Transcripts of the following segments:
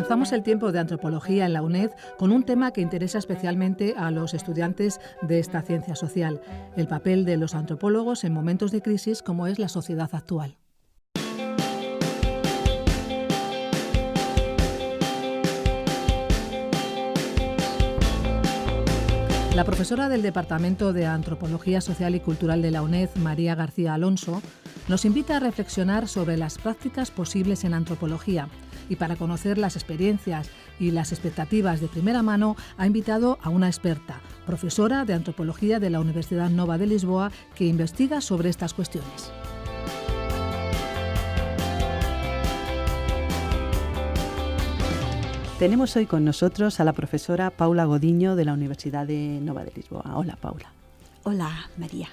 Comenzamos el tiempo de antropología en la UNED con un tema que interesa especialmente a los estudiantes de esta ciencia social, el papel de los antropólogos en momentos de crisis como es la sociedad actual. La profesora del Departamento de Antropología Social y Cultural de la UNED, María García Alonso, nos invita a reflexionar sobre las prácticas posibles en antropología y para conocer las experiencias y las expectativas de primera mano ha invitado a una experta, profesora de Antropología de la Universidad Nova de Lisboa, que investiga sobre estas cuestiones. Tenemos hoy con nosotros a la profesora Paula Godiño de la Universidad de Nova de Lisboa. Hola, Paula. Hola, María.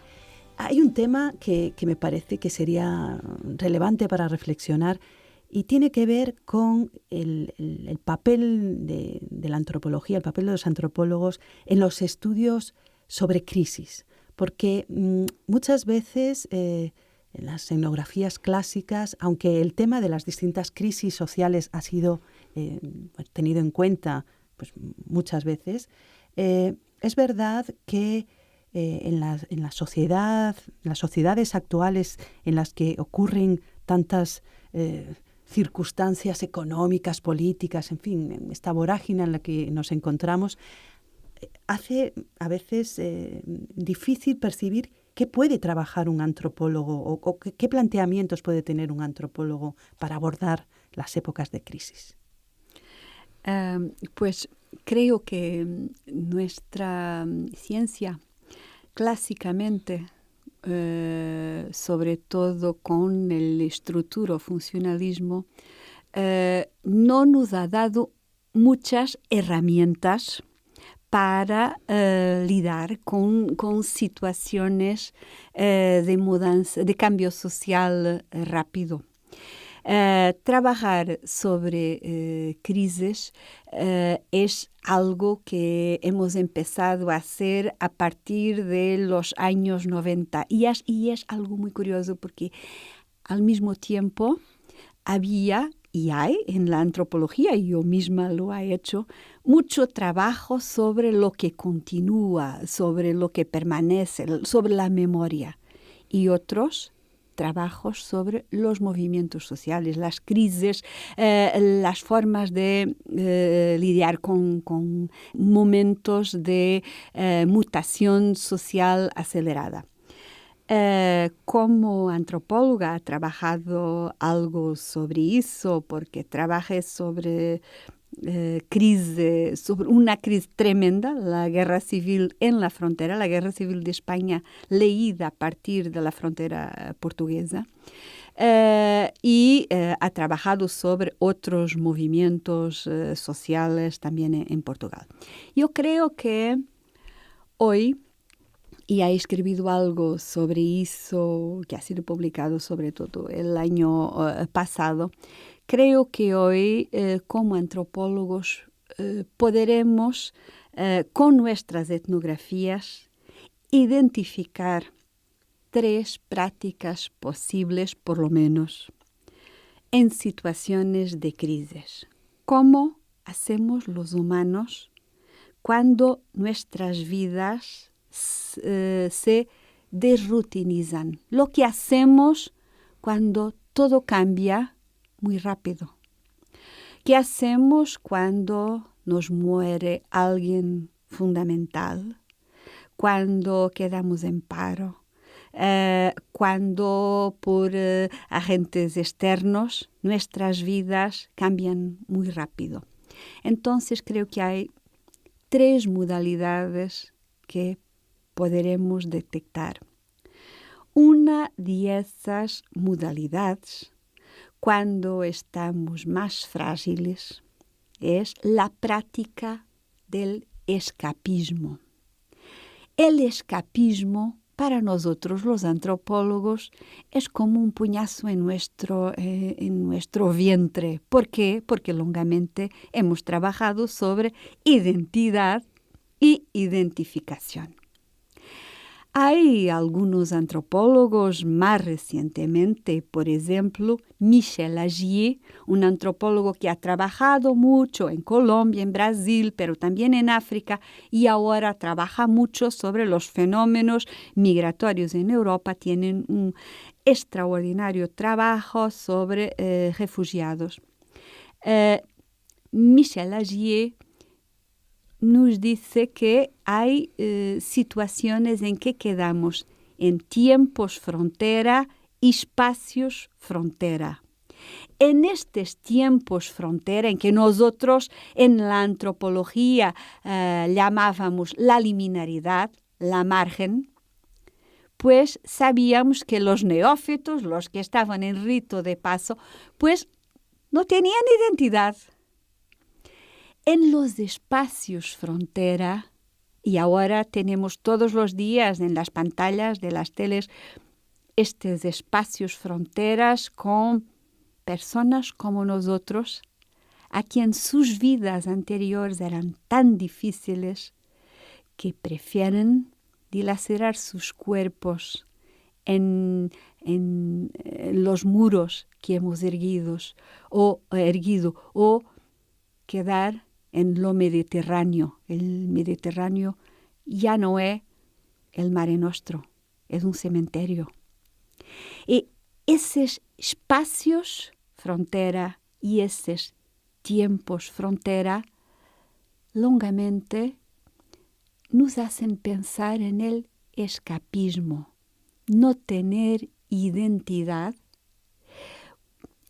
Hay un tema que me parece que sería relevante para reflexionar y tiene que ver con el papel de la antropología, el papel de los antropólogos en los estudios sobre crisis. Porque muchas veces en las etnografías clásicas, aunque el tema de las distintas crisis sociales ha sido tenido en cuenta pues, muchas veces, es verdad que en las sociedades actuales en las que ocurren tantas circunstancias económicas, políticas, en fin, en esta vorágine en la que nos encontramos, hace a veces difícil percibir qué puede trabajar un antropólogo o qué planteamientos puede tener un antropólogo para abordar las épocas de crisis. Pues creo que nuestra ciencia clásicamente, sobre todo con el estructuro funcionalismo, no nos ha dado muchas herramientas para lidiar con situaciones de mudanza, de cambio social rápido. Trabajar sobre crisis es algo que hemos empezado a hacer a partir de los años 90 y es algo muy curioso porque al mismo tiempo había y hay en la antropología, y yo misma lo he hecho, mucho trabajo sobre lo que continúa, sobre lo que permanece, sobre la memoria, y otros trabajos sobre los movimientos sociales, las crisis, las formas de lidiar con momentos de mutación social acelerada. Como antropóloga he trabajado algo sobre eso, porque trabajé sobre sobre una crisis tremenda, la guerra civil en la frontera, la guerra civil de España leída a partir de la frontera portuguesa, y ha trabajado sobre otros movimientos sociales también en Portugal. Yo creo que hoy, y ha escrito algo sobre eso, que ha sido publicado sobre todo el año pasado, creo que hoy, como antropólogos, podremos, con nuestras etnografías, identificar 3 prácticas posibles, por lo menos, en situaciones de crisis. ¿Cómo hacemos los humanos cuando nuestras vidas se desrutinizan? Lo que hacemos cuando todo cambia muy rápido. ¿Qué hacemos cuando nos muere alguien fundamental? Cuando quedamos en paro? Cuando por agentes externos nuestras vidas cambian muy rápido. Entonces creo que hay 3 modalidades que podremos detectar. Una de esas modalidades, cuando estamos más frágiles, es la práctica del escapismo. El escapismo, para nosotros los antropólogos, es como un puñazo en nuestro vientre. ¿Por qué? Porque longamente hemos trabajado sobre identidad y identificación. Hay algunos antropólogos más recientemente, por ejemplo, Michel Agier, un antropólogo que ha trabajado mucho en Colombia, en Brasil, pero también en África, y ahora trabaja mucho sobre los fenómenos migratorios en Europa. Tienen un extraordinario trabajo sobre refugiados. Michel Agier nos dice que hay situaciones en que quedamos en tiempos frontera y espacios frontera. En estos tiempos frontera, en que nosotros en la antropología llamábamos la liminalidad, la margen, pues sabíamos que los neófitos, los que estaban en rito de paso, pues no tenían identidad. En los espacios frontera, y ahora tenemos todos los días en las pantallas de las teles estos espacios fronteras con personas como nosotros, a quien sus vidas anteriores eran tan difíciles que prefieren dilacerar sus cuerpos en los muros que hemos erguido o quedar en lo Mediterráneo. El Mediterráneo ya no es el Mare Nostrum, es un cementerio. Y esos espacios frontera y esos tiempos frontera longamente nos hacen pensar en el escapismo. No tener identidad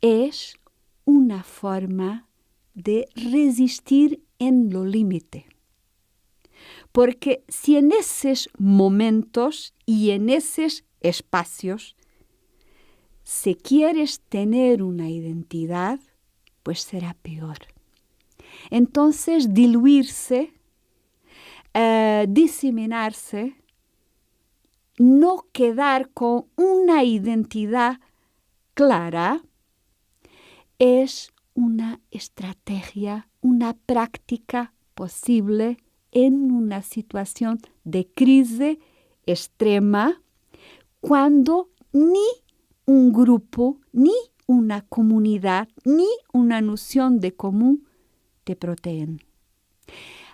es una forma de resistir en lo límite. Porque si en esos momentos y en esos espacios si quieres tener una identidad, pues será peor. Entonces, diluirse, diseminarse, no quedar con una identidad clara, es una estrategia, una práctica posible en una situación de crisis extrema cuando ni un grupo, ni una comunidad, ni una noción de común te protegen.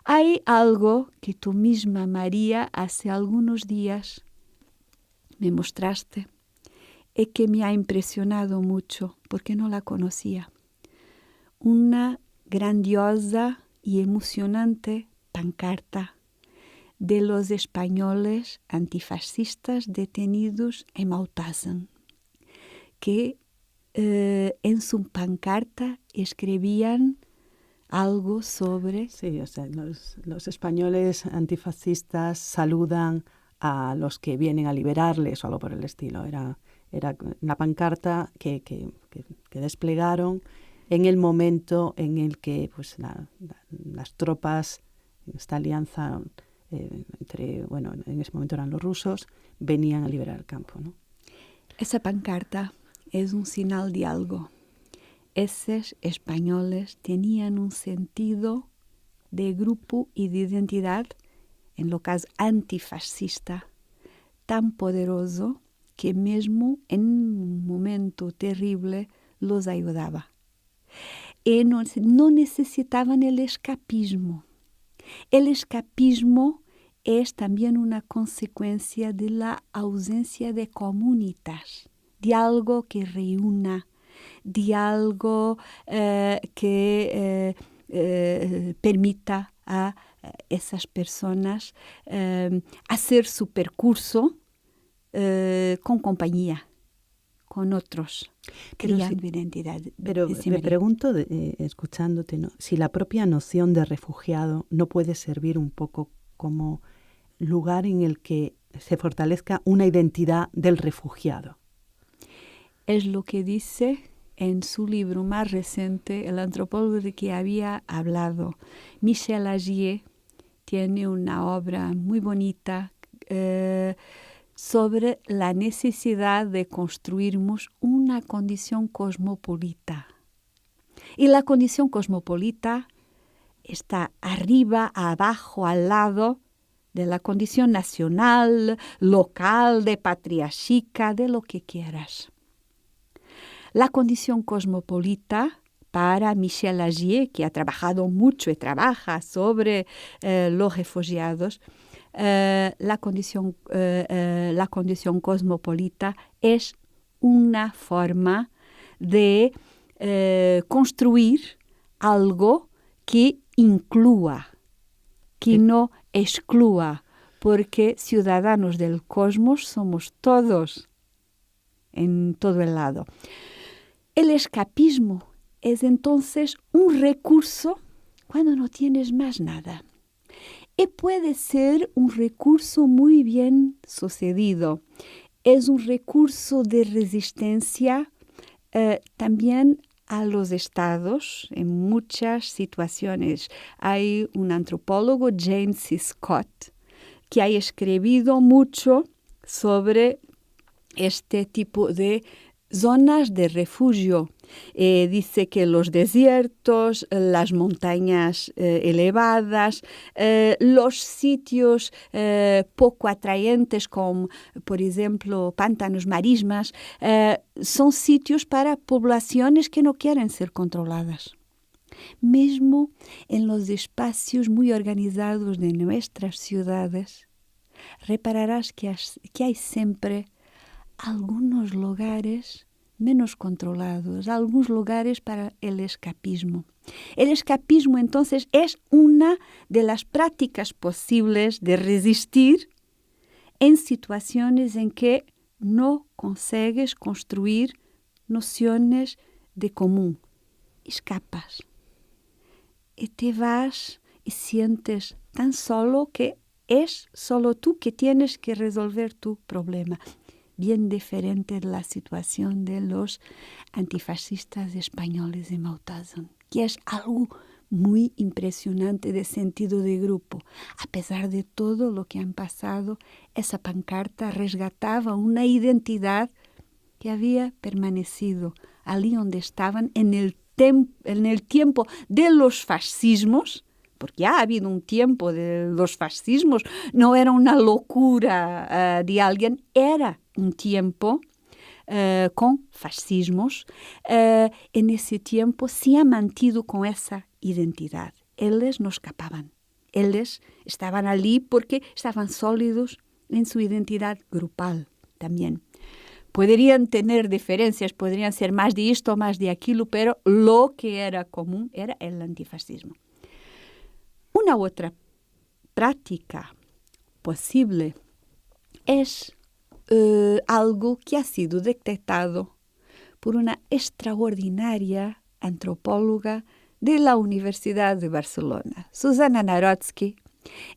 Hay algo que tú misma, María, hace algunos días me mostraste y que me ha impresionado mucho porque no la conocía. Una grandiosa y emocionante pancarta de los españoles antifascistas detenidos en Mauthausen, que en su pancarta escribían algo sobre... Sí, o sea, los españoles antifascistas saludan a los que vienen a liberarles o algo por el estilo. Era una pancarta que desplegaron en el momento en el que pues, las tropas, esta alianza en ese momento eran los rusos, venían a liberar el campo, ¿no? Esa pancarta es un señal de algo. Esos españoles tenían un sentido de grupo y de identidad, en lo caso antifascista, tan poderoso que mismo en un momento terrible los ayudaba. Y no necesitaban el escapismo. El escapismo es también una consecuencia de la ausencia de comunidades, de algo que reúna, de algo que permita a esas personas hacer su percurso con compañía, con otros, creando identidad. Pero me pregunto, escuchándote, ¿no? Si la propia noción de refugiado no puede servir un poco como lugar en el que se fortalezca una identidad del refugiado. Es lo que dice en su libro más reciente, el antropólogo de que había hablado. Michel Agier tiene una obra muy bonita sobre la necesidad de construirmos una condición cosmopolita. Y la condición cosmopolita está arriba, abajo, al lado de la condición nacional, local, de patria chica, de lo que quieras. La condición cosmopolita, para Michel Agier, que ha trabajado mucho y trabaja sobre los refugiados, la condición cosmopolita es una forma de construir algo que incluya, que no excluya, porque ciudadanos del cosmos somos todos, en todo el lado. El escapismo es entonces un recurso cuando no tienes más nada. Y puede ser un recurso muy bien sucedido. Es un recurso de resistencia también a los estados en muchas situaciones. Hay un antropólogo, James C. Scott, que ha escrito mucho sobre este tipo de zonas de refugio. Dice que los desiertos, las montañas elevadas, los sitios poco atraentes como, por ejemplo, pantanos, marismas, son sitios para poblaciones que no quieren ser controladas. Mesmo en los espacios muy organizados de nuestras ciudades, repararás que hay siempre algunos lugares menos controlados, algunos lugares para el escapismo. El escapismo, entonces, es una de las prácticas posibles de resistir en situaciones en que no consigues construir nociones de común. Escapas y te vas y sientes tan solo que es solo tú que tienes que resolver tu problema. Bien diferente de la situación de los antifascistas españoles de Mauthausen, que es algo muy impresionante de sentido de grupo. A pesar de todo lo que han pasado, esa pancarta resgataba una identidad que había permanecido allí donde estaban en el tiempo de los fascismos, porque ha habido un tiempo de los fascismos, no era una locura de alguien, era un tiempo con fascismos. En ese tiempo se ha mantenido con esa identidad. Ellos no escapaban. Ellos estaban allí porque estaban sólidos en su identidad grupal también. Podrían tener diferencias, podrían ser más de esto, más de aquello, pero lo que era común era el antifascismo. Una otra práctica posible es algo que ha sido detectado por una extraordinaria antropóloga de la Universidad de Barcelona, Susana Narodsky,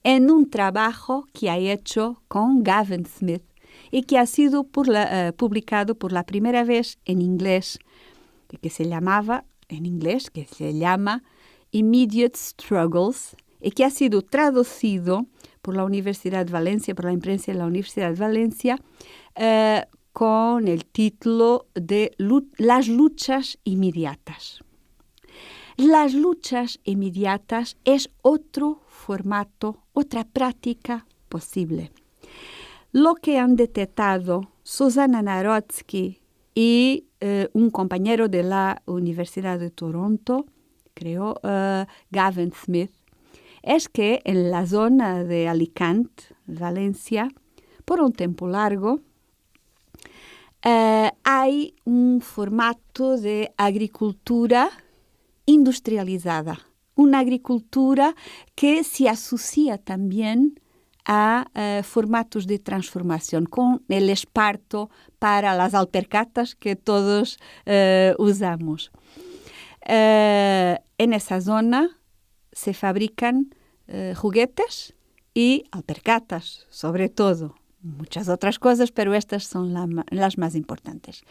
en un trabajo que ha hecho con Gavin Smith y que ha sido publicado por la primera vez en inglés, que se llama Immediate Struggles, y que ha sido traducido por la Universidad de Valencia, por la imprensa de la Universidad de Valencia, con el título de Las luchas inmediatas. Las luchas inmediatas es otro formato, otra práctica posible. Lo que han detectado Susana Narodsky y un compañero de la Universidad de Toronto, creo, Gavin Smith, es que en la zona de Alicante, Valencia, por un tiempo largo, hay un formato de agricultura industrializada, una agricultura que se asocia también a formatos de transformación, con el esparto para las alpercatas que todos usamos. En esa zona se fabrican juguetes y alpercatas, sobre todo. Muchas otras cosas, pero estas son las más importantes.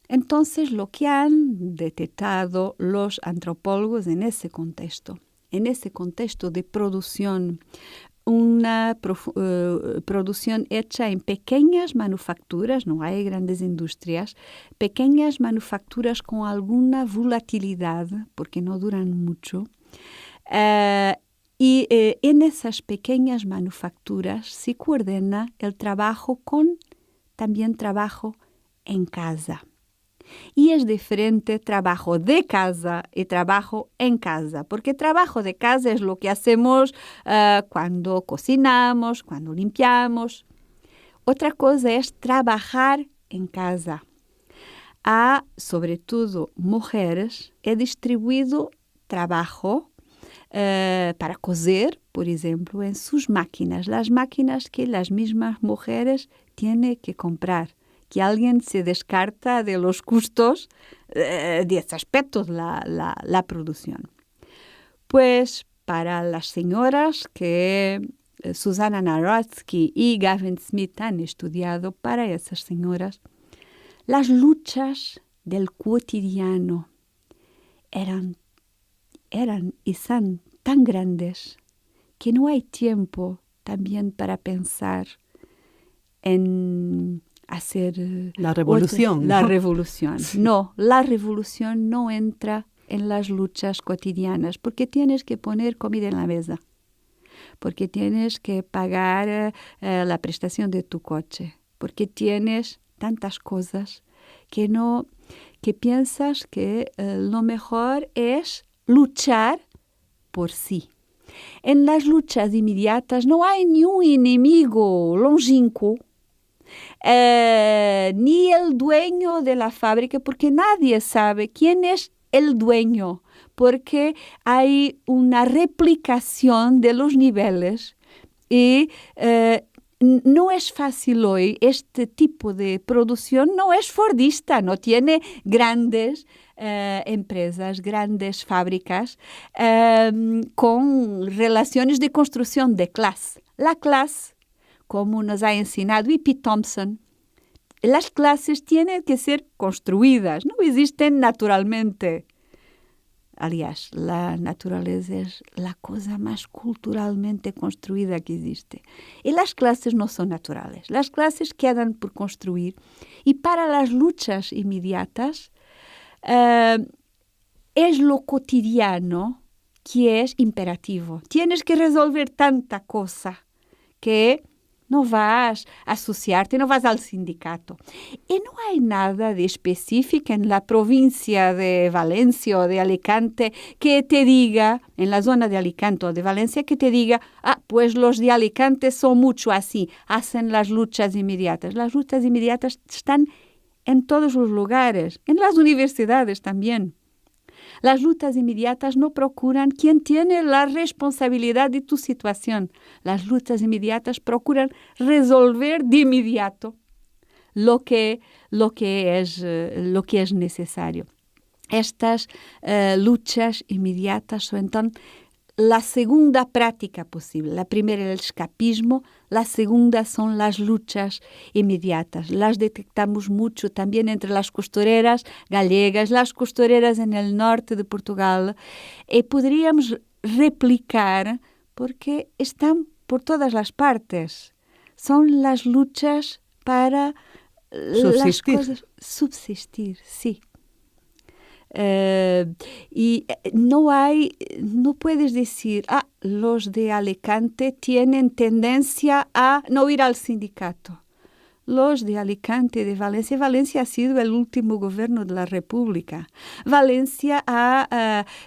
Entonces, lo que han detectado los antropólogos en ese contexto de producción, una producción hecha en pequeñas manufacturas, no hay grandes industrias, pequeñas manufacturas con alguna volatilidad, porque no duran mucho, Y en esas pequeñas manufacturas se coordina el trabajo con también trabajo en casa. Y es diferente trabajo de casa y trabajo en casa, porque trabajo de casa es lo que hacemos cuando cocinamos, cuando limpiamos. Otra cosa es trabajar en casa. A, sobre todo, mujeres, he distribuido trabajo para coser, por ejemplo, en sus máquinas, las máquinas que las mismas mujeres tienen que comprar, que alguien se descarta de los costos de este aspecto, la producción. Pues para las señoras que Susana Narodsky y Gavin Smith han estudiado, para esas señoras, las luchas del cotidiano eran y son tan grandes que no hay tiempo también para pensar en hacer la revolución. La revolución. No, la revolución no entra en las luchas cotidianas porque tienes que poner comida en la mesa, porque tienes que pagar la prestación de tu coche, porque tienes tantas cosas que piensas que lo mejor es luchar por sí. En las luchas inmediatas no hay ni un enemigo longínquo, ni el dueño de la fábrica, porque nadie sabe quién es el dueño, porque hay una replicación de los niveles y no es fácil hoy. Este tipo de producción no es fordista, no tiene grandes empresas, grandes fábricas con relaciones de construcción de clase. La clase, como nos ha enseñado E.P. Thompson, las clases tienen que ser construidas, no existen naturalmente. Aliás, la naturaleza es la cosa más culturalmente construida que existe. Y las clases no son naturales, las clases quedan por construir. Y para las luchas inmediatas, es lo cotidiano que es imperativo. Tienes que resolver tanta cosa que no vas a asociarte, no vas al sindicato. Y no hay nada de específico en la provincia de Valencia o de Alicante que te diga, en la zona de Alicante o de Valencia, que te diga, pues los de Alicante son mucho así, hacen las luchas inmediatas. Las luchas inmediatas están en todos los lugares, en las universidades también. Las luchas inmediatas no procuran quién tiene la responsabilidad de tu situación. Las luchas inmediatas procuran resolver de inmediato lo que es necesario. Estas luchas inmediatas son entonces la segunda práctica posible. La primera es el escapismo, la segunda son las luchas inmediatas. Las detectamos mucho también entre las costureras gallegas, las costureras en el norte de Portugal, y podríamos replicar porque están por todas las partes. Son las luchas para subsistir. Las cosas, subsistir, sí. Y no puedes decir, los de Alicante tienen tendencia a no ir al sindicato. Los de Alicante, de Valencia, Valencia ha sido el último gobierno de la República. Valencia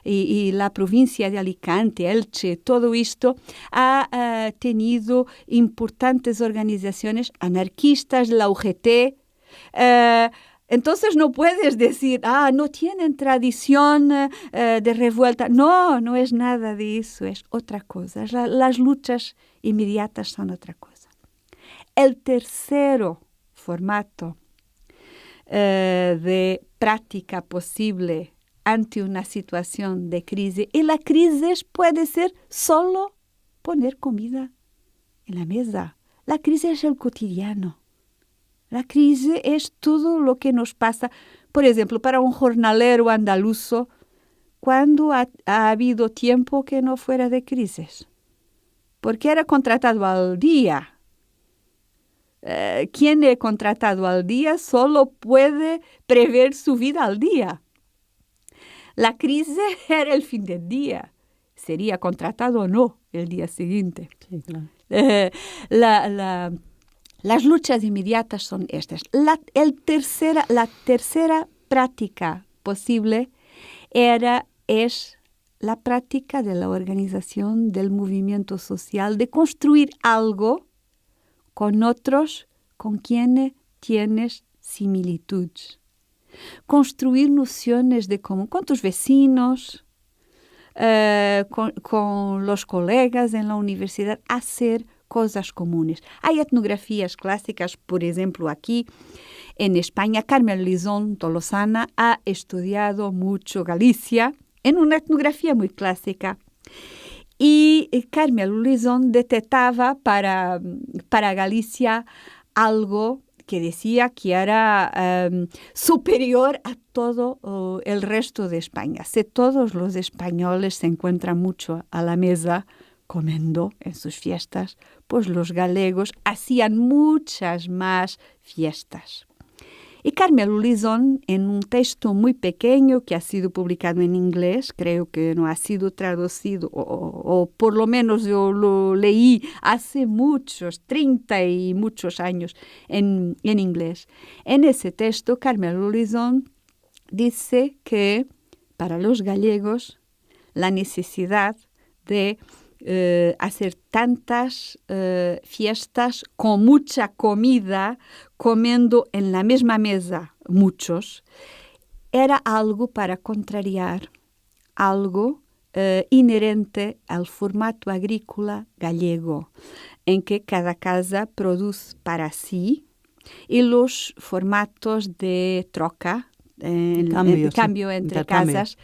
y la provincia de Alicante, Elche, todo esto ha tenido importantes organizaciones anarquistas, la UGT. Entonces no puedes decir, no tienen tradición de revuelta. No, no es nada de eso, es otra cosa. Las luchas inmediatas son otra cosa. El tercero formato de práctica posible ante una situación de crisis, y la crisis puede ser solo poner comida en la mesa. La crisis es el cotidiano. La crisis es todo lo que nos pasa. Por ejemplo, para un jornalero andaluzo, ¿cuándo ha habido tiempo que no fuera de crisis? Porque era contratado al día. Quien es contratado al día solo puede prever su vida al día. La crisis era el fin del día. sería contratado o no el día siguiente. Sí, claro. Las luchas inmediatas son estas. La tercera práctica posible es la práctica de la organización del movimiento social, de construir algo con otros con quienes tienes similitudes. Construir nociones de común con tus vecinos, con los colegas en la universidad, hacer cosas comunes. Hay etnografías clásicas, por ejemplo, aquí en España, Carmen Lizón Tolosana ha estudiado mucho Galicia en una etnografía muy clásica. Y Carmen Lizón detectaba para Galicia algo que decía que era superior a todo el resto de España. Si todos los españoles se encuentran mucho a la mesa comiendo en sus fiestas, pues los galegos hacían muchas más fiestas. Y Carmen Lizón, en un texto muy pequeño que ha sido publicado en inglés, creo que no ha sido traducido, o por lo menos yo lo leí hace 30 y muchos años en inglés. En ese texto, Carmen Lizón dice que para los gallegos la necesidad de hacer tantas fiestas con mucha comida, comiendo en la misma mesa muchos, era algo para contrariar algo inherente al formato agrícola gallego, en que cada casa produce para sí, y los formatos de troca, intercambio entre casas,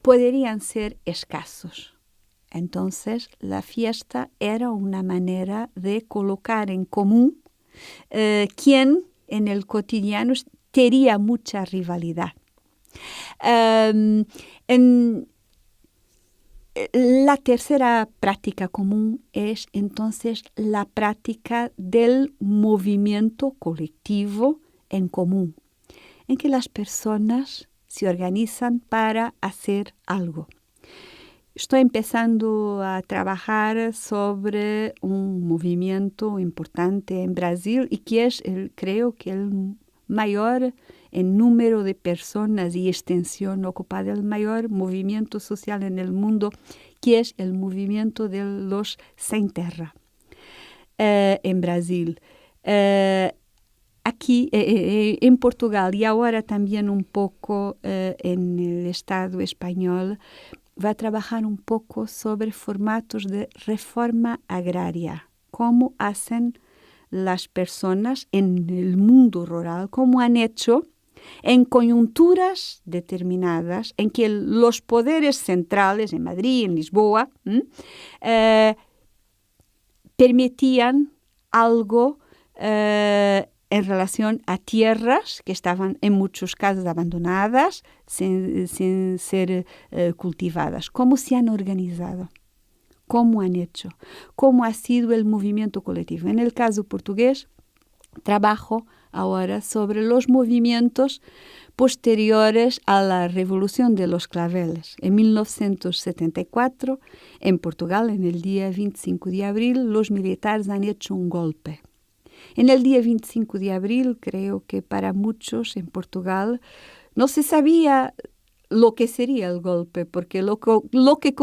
podrían ser escasos. Entonces, la fiesta era una manera de colocar en común quien en el cotidiano tenía mucha rivalidad. La tercera práctica común es entonces la práctica del movimiento colectivo en común, en que las personas se organizan para hacer algo. Estoy empezando a trabajar sobre un movimiento importante en Brasil y que es, creo que el mayor en número de personas y extensión ocupada, el mayor movimiento social en el mundo, que es el movimiento de los sem terra en Brasil. Aquí en Portugal y ahora también un poco en el Estado español, va a trabajar un poco sobre formatos de reforma agraria, cómo hacen las personas en el mundo rural, cómo han hecho en coyunturas determinadas en que los poderes centrales en Madrid, en Lisboa, permitían algo en relación a tierras que estaban en muchos casos abandonadas, sin ser cultivadas. ¿Cómo se han organizado? ¿Cómo han hecho? ¿Cómo ha sido el movimiento colectivo? En el caso portugués, trabajo ahora sobre los movimientos posteriores a la Revolución de los Claveles. En 1974, en Portugal, en el día 25 de abril, los militares han hecho un golpe. En el día 25 de abril, creo que para muchos en Portugal no se sabía lo que sería el golpe, porque lo que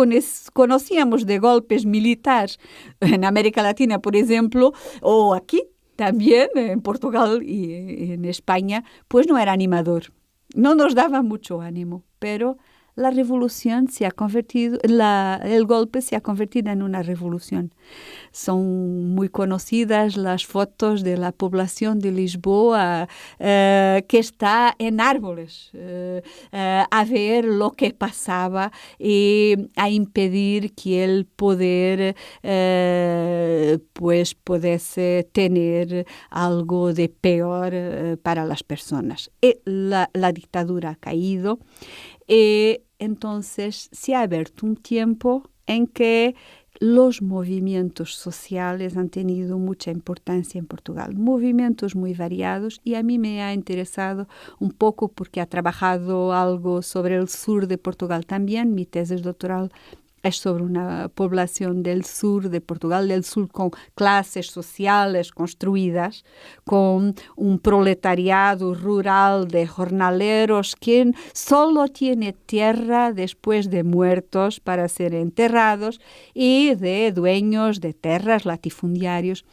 conocíamos de golpes militares en América Latina, por ejemplo, o aquí también en Portugal y en España, pues no era animador. No nos daba mucho ánimo, pero la revolución se ha convertido, el golpe se ha convertido en una revolución. Son muy conocidas las fotos de la población de Lisboa que está en árboles a ver lo que pasaba y a impedir que el poder pues pudiese tener algo de peor para las personas. La dictadura ha caído. Entonces se ha abierto un tiempo en que los movimientos sociales han tenido mucha importancia en Portugal, movimientos muy variados, y a mí me ha interesado un poco porque ha trabajado algo sobre el sur de Portugal también. Mi tesis doctoral es sobre una población del sur de Portugal, del sur con clases sociales construidas, con un proletariado rural de jornaleros que solo tiene tierra después de muertos para ser enterrados, y de dueños de tierras, latifundiarios.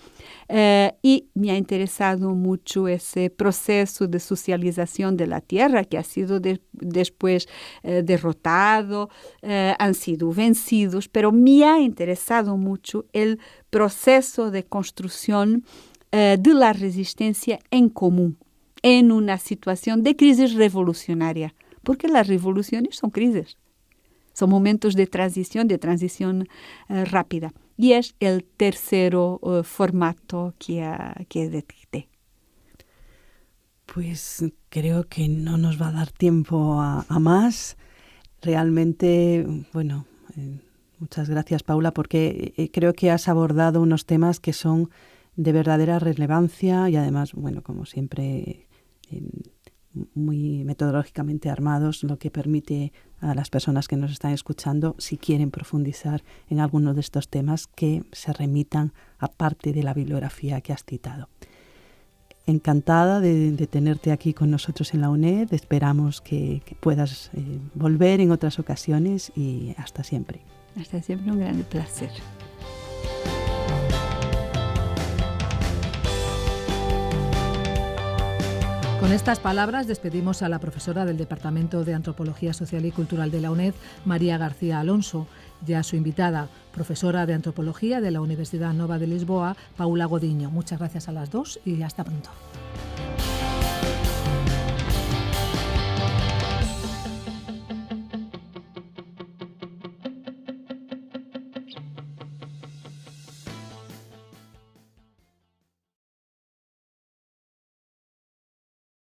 Y me ha interesado mucho ese proceso de socialización de la tierra que ha sido después derrotado, han sido vencidos, pero me ha interesado mucho el proceso de construcción de la resistencia en común, en una situación de crisis revolucionaria, porque las revoluciones son crisis, son momentos de transición rápida. Y es el tercero formato que detecté. Pues creo que no nos va a dar tiempo a más. Realmente, bueno, muchas gracias, Paula, porque creo que has abordado unos temas que son de verdadera relevancia y además, bueno, como siempre, muy metodológicamente armados, lo que permite a las personas que nos están escuchando, si quieren profundizar en alguno de estos temas, que se remitan a parte de la bibliografía que has citado. Encantada de tenerte aquí con nosotros en la UNED. Esperamos que puedas volver en otras ocasiones y hasta siempre. Hasta siempre, un gran placer. Con estas palabras despedimos a la profesora del Departamento de Antropología Social y Cultural de la UNED, María García Alonso, y a su invitada, profesora de Antropología de la Universidad Nova de Lisboa, Paula Godiño. Muchas gracias a las dos y hasta pronto.